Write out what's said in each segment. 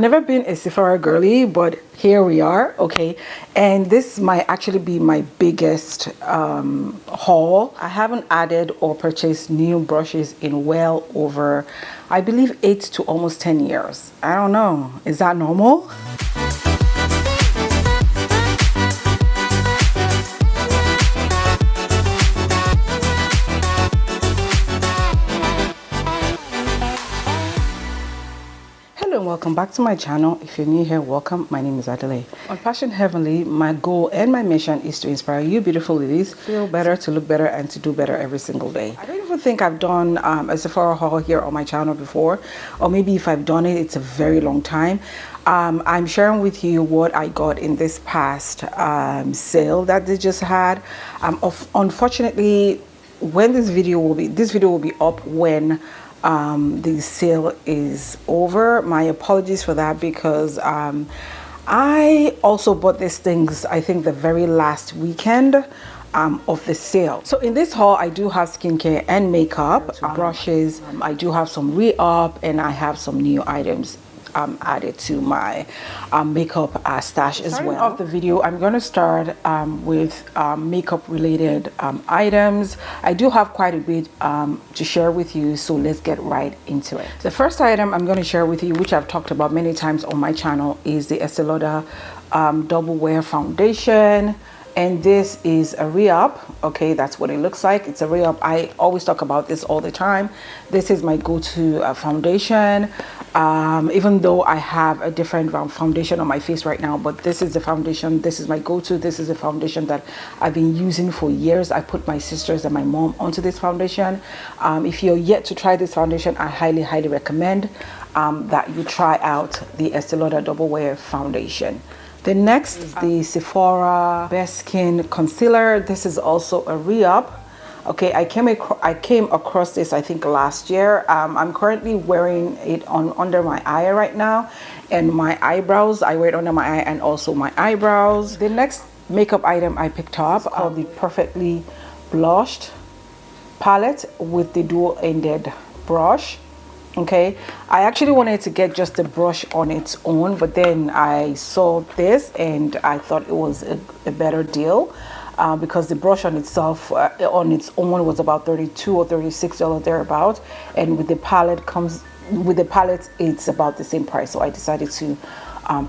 Never been a Sephora girly, but here we are. Okay, and this might actually be my biggest haul. I haven't added or purchased new brushes in well over, I believe, 8 to almost 10 years. I don't know, is that normal? Hello and welcome back to my channel. If you're new here, welcome. My name is Adin. On Passion Heavenly, my goal and my mission is to inspire you beautiful ladies to feel better, to look better, and to do better every single day. I don't even think I've done a Sephora haul here on my channel before, or maybe if I've done it, it's a very long time. I'm sharing with you what I got in this past sale that they just had. Unfortunately, when this video will be up when the sale is over. My apologies for that, because I also bought these things, I think, the very last weekend of the sale. So in this haul, I do have skincare and makeup, brushes. I do have some re-up, and I have some new items added to my makeup stash as well. Starting off the video, I'm going to start with makeup related items. I do have quite a bit to share with you, so let's get right into it. The first item I'm going to share with you, which I've talked about many times on my channel, is the Estee Lauder Double Wear Foundation. And this is a re-up. Okay, that's what it looks like. It's a re-up. I always talk about this all the time. This is my go-to foundation, even though I have a different foundation on my face right now, but this is the foundation. This is my go-to. This is a foundation that I've been using for years. I put my sisters and my mom onto this foundation. If you're yet to try this foundation, I highly recommend that you try out the Estee Lauder Double Wear Foundation. The next is the Sephora Best Skin Concealer. This is also a re-up. Okay, I came across this, I think, last year. I'm currently wearing it under my eye right now, and my eyebrows. I wear it under my eye and also my eyebrows. The next makeup item I picked up called the Perfectly Blushed palette with the dual-ended brush. Okay, I actually wanted to get just the brush on its own, but then I saw this and I thought it was a better deal, because the brush on itself on its own was about $32 or $36 thereabout, and with the palette it's about the same price. So I decided to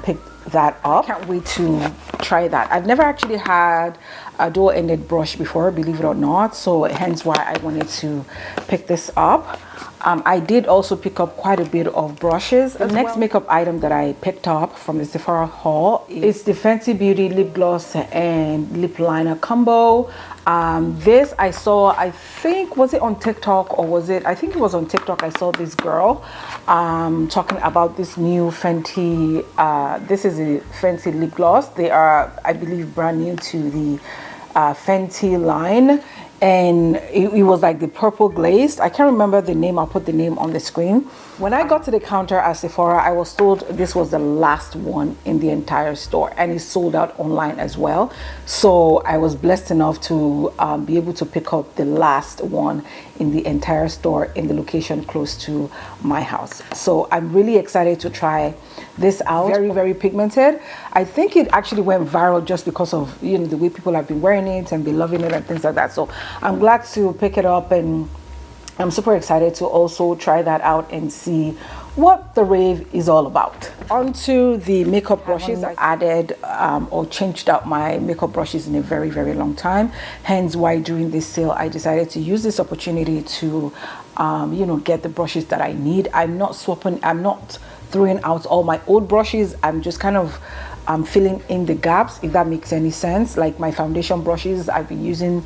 pick that up. I can't wait to try that. I've never actually had a dual-ended brush before, believe it or not, so hence why I wanted to pick this up. I did also pick up quite a bit of brushes. The next makeup item that I picked up from the Sephora haul is the Fenty Beauty lip gloss and lip liner combo. This I saw, I think, was it on TikTok or was it, I think it was on TikTok. I saw this girl talking about this new Fenty, this is a Fenty lip gloss. They are, I believe, brand new to the Fenty line, and it was like the purple glazed. I can't remember the name. I'll put the name on the screen. When I got to the counter at Sephora, I was told this was the last one in the entire store, and it sold out online as well. So I was blessed enough to be able to pick up the last one in the entire store in the location close to my house. So I'm really excited to try this out. Very pigmented. I think it actually went viral just because of, you know, the way people have been wearing it and been loving it and things like that. So I'm glad to pick it up, and I'm super excited to also try that out and see what the rave is all about. Onto the makeup brushes. I added or changed out my makeup brushes in a very long time, hence why during this sale I decided to use this opportunity to you know, get the brushes that I need. I'm not swapping, I'm not throwing out all my old brushes. I'm just kind of filling in the gaps, if that makes any sense. Like my foundation brushes, I've been using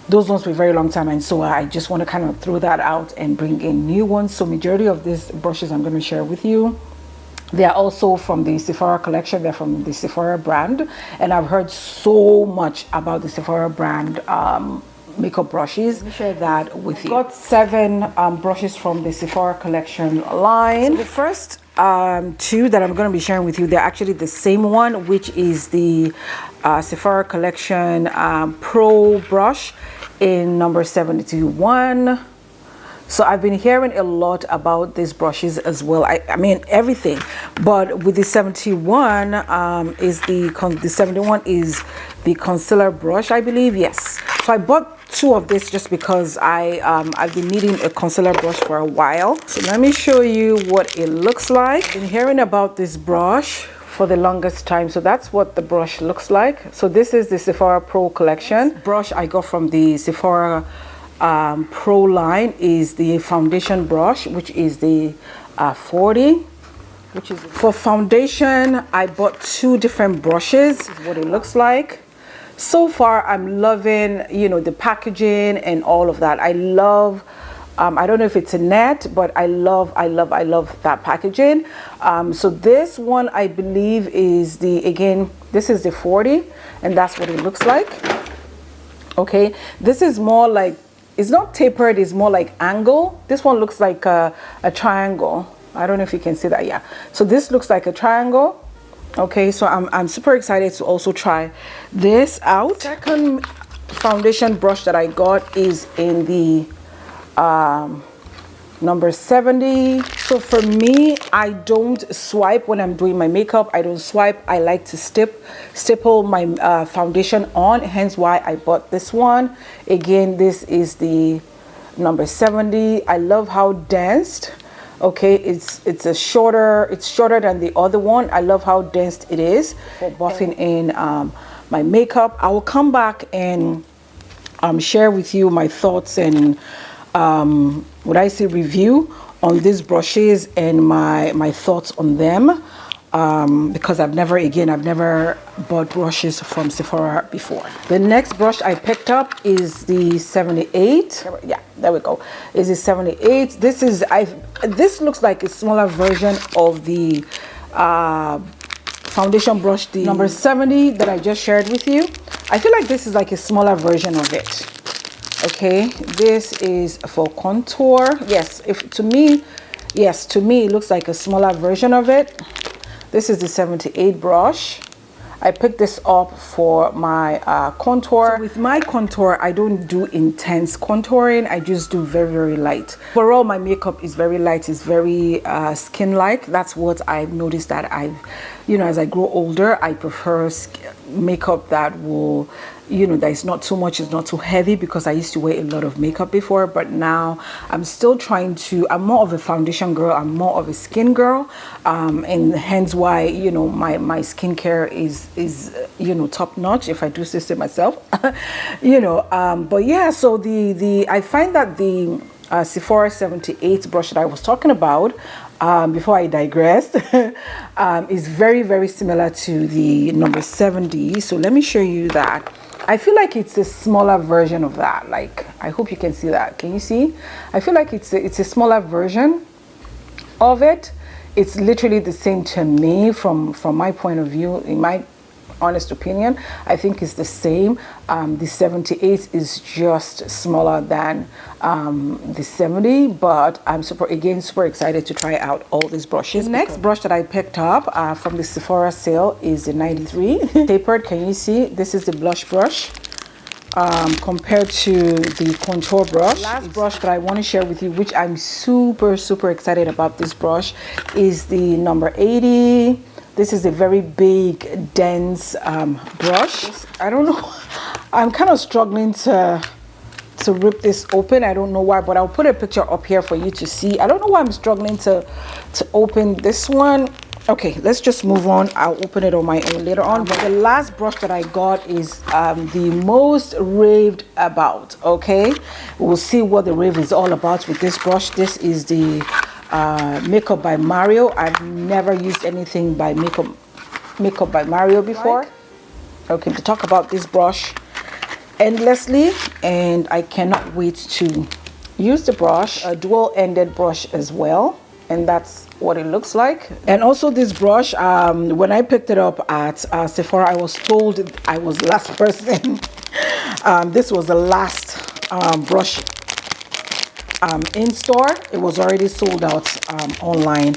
those ones for a very long time, and so I just want to kind of throw that out and bring in new ones. So majority of these brushes I'm going to share with you, they are also from the Sephora collection. They're from the Sephora brand, and I've heard so much about the Sephora brand makeup brushes. Let me share that with you. Got 7 brushes from the Sephora collection line. So the first 2 that I'm going to be sharing with you, they're actually the same one, which is the Sephora collection Pro brush in number 72. 1, So I've been hearing a lot about these brushes as well. I mean everything, but with the 71 the 71 is the concealer brush, I believe. Yes. So I bought 2 of this just because I've been needing a concealer brush for a while. So let me show you what it looks like. I've been hearing about this brush for the longest time. So that's what the brush looks like. So this is the Sephora Pro collection. This brush I got from the Sephora Pro line is the foundation brush, which is the 40. Which is for foundation, I bought 2 different brushes. This is what it looks like. So far, I'm loving, you know, the packaging and all of that. I love, I don't know if it's a net, but I love that packaging. So this one, I believe, is this is the 40, and that's what it looks like. Okay, this is more like, it's not tapered, it's more like angle. This one looks like a triangle. I don't know if you can see that. Yeah, so this looks like a triangle. Okay, so I'm super excited to also try this out. Second foundation brush that I got is in the number 70. So for me, I don't swipe when I'm doing my makeup. I don't swipe. I like to stipple my foundation on, hence why I bought this one. Again, this is the number 70. I love how dense. Okay, it's shorter than the other one. I love how dense it is for buffing in my makeup. I will come back and share with you my thoughts and what I say review on these brushes and my thoughts on them, because I've never bought brushes from Sephora before. The next brush I picked up is the 78. Yeah, there we go. Is the 78. This looks like a smaller version of the foundation brush, the number 70 that I just shared with you. I feel like this is like a smaller version of it. Okay, this is for contour. Yes, to me it looks like a smaller version of it. This is the 78 brush. I picked this up for my contour. So with my contour, I don't do intense contouring. I just do very, very light. Overall, my makeup is very light. It's very skin-like. That's what I've noticed, that as I grow older, I prefer makeup that will, that is not too much, it's not too heavy, because I used to wear a lot of makeup before, but now I'm still trying to, I'm more of a foundation girl, I'm more of a skin girl, and hence why, my skincare is top notch, if I do say so myself. But yeah, so I find that the Sephora 78 brush that I was talking about, before I digressed, is very, very similar to the number 70. So let me show you that. I feel like it's a smaller version of that. Like, I hope you can see that. Can you see? I feel like it's a smaller version of it. It's literally the same to me from my point of view. In my honest opinion, I think it's the same. The 78 is just smaller than the 70, but I'm super excited to try out all these brushes. The next brush that I picked up from the Sephora sale is the 93 tapered. Can you see? This is the blush brush compared to the contour brush. The last brush that I want to share with you, which I'm super excited about this brush, is the number 80. This is a very big, dense brush. I don't know. I'm kind of struggling to rip this open. I don't know why, but I'll put a picture up here for you to see. I don't know why I'm struggling to open this one. Okay, let's just move on. I'll open it on my own later on. But the last brush that I got is the most raved about. Okay, we'll see what the rave is all about with this brush. This is the Makeup by Mario. I've never used anything by Makeup by Mario before. Okay, to talk about this brush endlessly, and I cannot wait to use the brush. A dual-ended brush as well, and that's what it looks like. And also this brush, when I picked it up at Sephora, I was told I was the last person. This was the last brush in store. It was already sold out online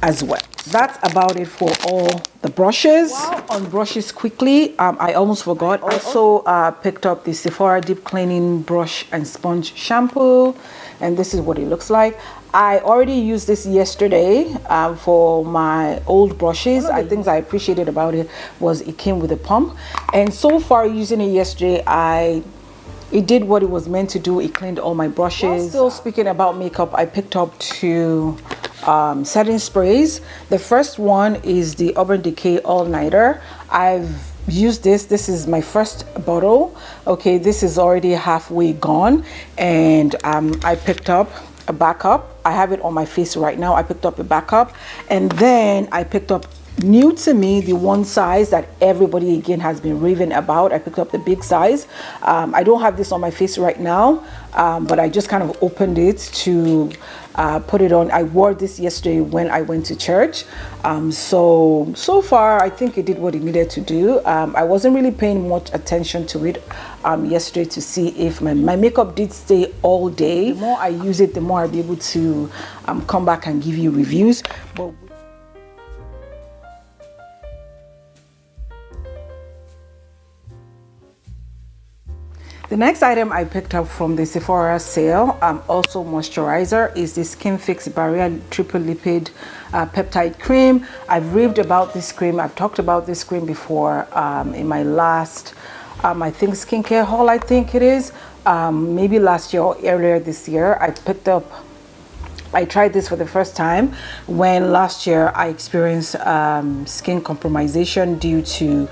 as well. That's about it for all the brushes. Wow. On brushes quickly, I almost forgot. I also picked up the Sephora Deep Cleaning Brush and Sponge Shampoo, and this is what it looks like. I already used this yesterday for my old brushes. I think I appreciated about it was it came with a pump, and so far using it yesterday, it did what it was meant to do. It cleaned all my brushes. While still speaking about makeup, I picked up two setting sprays. The first one is the Urban Decay All Nighter. I've used this is my first bottle. Okay, this is already halfway gone, and I picked up a backup. I have it on my face right now. I picked up a backup, and then I picked up, new to me, the one size that everybody again has been raving about. I picked up the big size. I don't have this on my face right now, but I just kind of opened it to put it on. I wore this yesterday when I went to church. So far I think it did what it needed to do. I wasn't really paying much attention to it yesterday to see if my makeup did stay all day. The more I use it, the more I'll be able to come back and give you reviews. But the next item I picked up from the Sephora sale, also moisturizer, is the Skin Fix Barrier Triple Lipid Peptide Cream. I've raved about this cream. I've talked about this cream before in my last, I think, skincare haul, I think it is. Maybe last year or earlier this year. I tried this for the first time when last year I experienced skin compromisation due to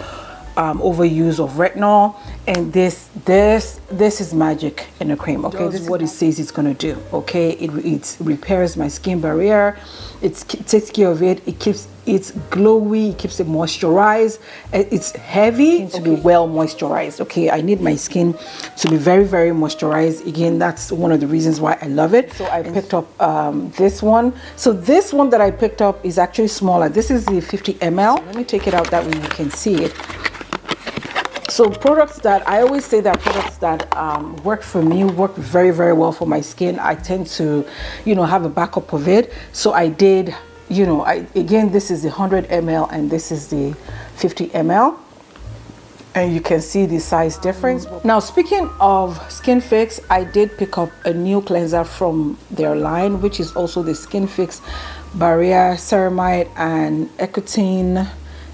overuse of retinol, and this is magic in a cream. Okay, this is what it says it's going to do. Okay, it repairs my skin barrier, it takes care of it, it keeps it glowy, it keeps it moisturized, it's heavy to be well moisturized. Okay, I need my skin to be very, very moisturized. Again, that's one of the reasons why I love it. So I picked up this one. So this one that I picked up is actually smaller. This is the 50 ml. So let me take it out, that way you can see it. So products that I always say that products that work for me work very, very well for my skin. I tend to, have a backup of it. So I did, again, this is the 100 ml and this is the 50 ml. And you can see the size difference. Now, speaking of Skin Fix, I did pick up a new cleanser from their line, which is also the Skin Fix Barrier Ceramide and Ecotine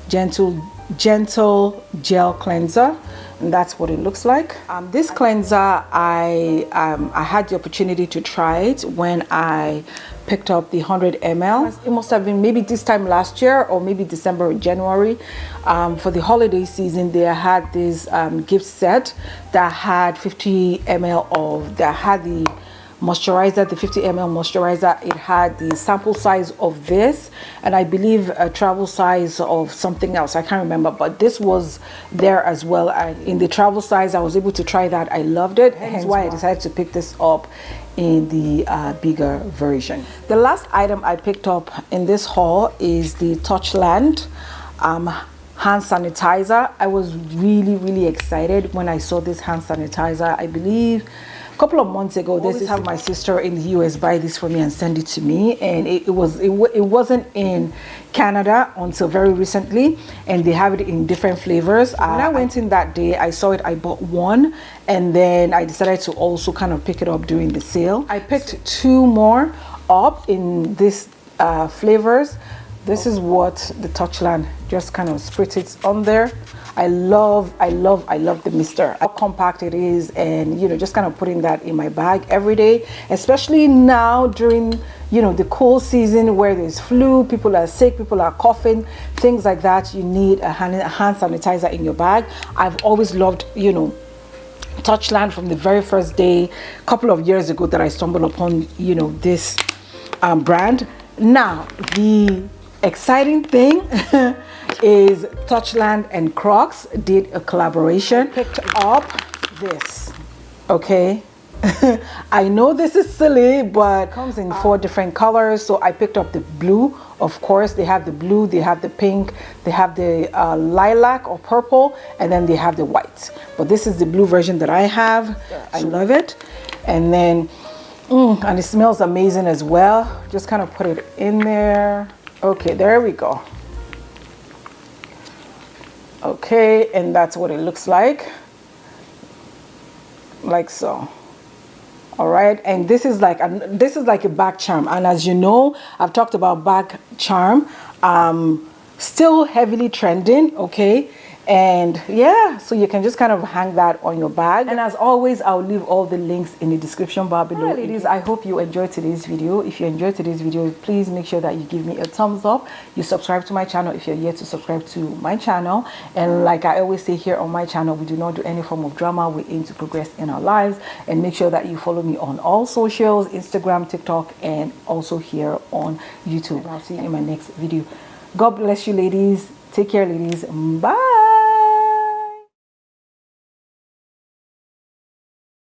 Gentle Gel Cleanser, and that's what it looks like. This cleanser, I had the opportunity to try it when I picked up the 100 ml. It must have been maybe this time last year or maybe December or January. For the holiday season, they had this gift set that had 50 ml of, that had the moisturizer, the 50 ml moisturizer. It had the sample size of this, and I believe a travel size of something else. I can't remember, but this was there as well. And in the travel size, I was able to try that. I loved it, hence why I decided to pick this up in the bigger version. The last item I picked up in this haul is the Touchland hand sanitizer. I was really, really excited when I saw this hand sanitizer. I believe couple of months ago, this is how my sister in the US buy this for me and send it to me, and it wasn't in Canada until very recently, and they have it in different flavors. When I went in that day, I saw it, I bought one, and then I decided to also kind of pick it up during the sale. I picked two more up in this flavors. This is what the Touchland just kind of spritz it on there. I love the mister. How compact it is, and just kind of putting that in my bag every day, especially now during the cold season where there's flu, people are sick, people are coughing, things like that. You need a hand sanitizer in your bag. I've always loved Touchland from the very first day, a couple of years ago, that I stumbled upon this brand. Now the exciting thing is Touchland and Crocs did a collaboration. Picked up this, okay. I know this is silly, but it comes in 4 different colors. So I picked up the blue. Of course, they have the blue, they have the pink, they have the lilac or purple, and then they have the white. But this is the blue version that I have. I love it. And then and it smells amazing as well. Just kind of put it in there. Okay, there we go. Okay, and that's what it looks like so. All right, and this is like a back charm, and as you know, I've talked about back charm, still heavily trending. Okay, and yeah, so you can just kind of hang that on your bag. And as always, I'll leave all the links in the description bar below. Right, ladies, I hope you enjoyed today's video. If you enjoyed today's video, please make sure that you give me a thumbs up. You subscribe to my channel if you're yet to subscribe to my channel. And like I always say here on my channel, we do not do any form of drama. We aim to progress in our lives. And make sure that you follow me on all socials, Instagram, TikTok, and also here on YouTube. I'll see you in my next video. God bless you, ladies. Take care, ladies. Bye.